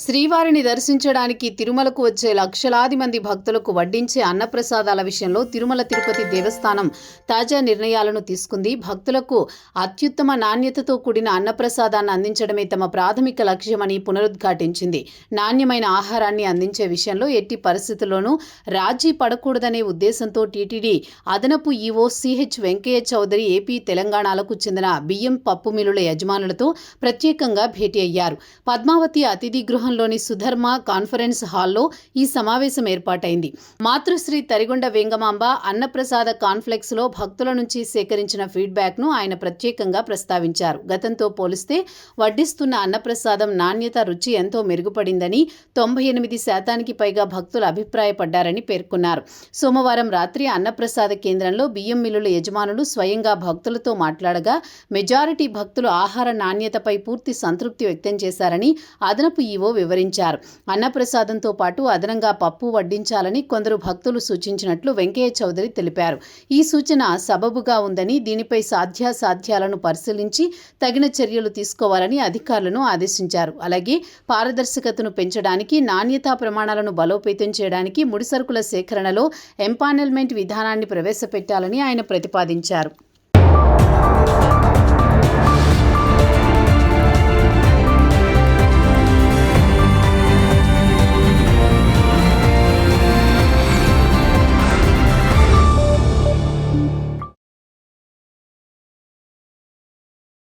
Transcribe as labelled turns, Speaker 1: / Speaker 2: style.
Speaker 1: శ్రీవారిని దర్శించడానికి తిరుమలకు వచ్చే లక్షలాది మంది భక్తులకు వడ్డించే అన్నప్రసాదాల విషయంలో తిరుమల తిరుపతి దేవస్థానం తాజా నిర్ణయాలను తీసుకుంది. భక్తులకు అత్యుత్తమ నాణ్యతతో కూడిన అన్నప్రసాదాన్ని అందించడమే తమ ప్రాథమిక లక్ష్యమని పునరుద్ఘాటించింది. నాణ్యమైన ఆహారాన్ని అందించే విషయంలో ఎట్టి పరిస్థితుల్లోనూ రాజీ పడకూడదనే ఉద్దేశంతో టీటీడీ అదనపు EO CH Venkaiah Chowdary AP, తెలంగాణలకు చెందిన బియ్యం పప్పు మిల్లుల యజమానులతో ప్రత్యేకంగా భేటీ అయ్యారు. పద్మావతి అతిథి గృహంలోని సుధర్మ కాన్ఫరెన్స్ హాల్లో ఈ సమావేశం ఏర్పాటైంది. మాతృశ్రీ తరిగొండ వెంగమాంబ అన్నప్రసాద కాన్ఫ్లెక్స్ లో భక్తుల నుంచి సేకరించిన ఫీడ్బ్యాక్ ను ఆయన ప్రత్యేకంగా ప్రస్తావించారు. గతంతో పోలిస్తే వడ్డిస్తున్న అన్నప్రసాదం నాణ్యత, రుచి ఎంతో మెరుగుపడిందని, 98% పైగా భక్తులు అభిప్రాయపడ్డారని పేర్కొన్నారు. సోమవారం రాత్రి అన్నప్రసాద కేంద్రంలో బియ్యం మిల్లుల యజమానులు స్వయంగా భక్తులతో మాట్లాడగా మెజారిటీ భక్తులు ఆహార నాణ్యతపై పూర్తి సంతృప్తి వ్యక్తం చేశారని అదనపు ఈవో వివరించారు. అన్నప్రసాదంతో పాటు అదనంగా పప్పు వడ్డించాలని కొందరు భక్తులు సూచించినట్లు వెంకయ్య చౌదరి తెలిపారు. ఈ సూచన సబబుగా ఉందని, దీనిపై సాధ్యాసాధ్యాలను పరిశీలించి తగిన చర్యలు తీసుకోవాలని అధికారులను ఆదేశించారు. అలాగే పారదర్శకతను పెంచడానికి, నాణ్యతా ప్రమాణాలను బలోపేతం చేయడానికి ముడిసరుకుల సేకరణలో ఎంపానెల్మెంట్ విధానాన్ని ప్రవేశపెట్టాలని ఆయన ప్రతిపాదించారు.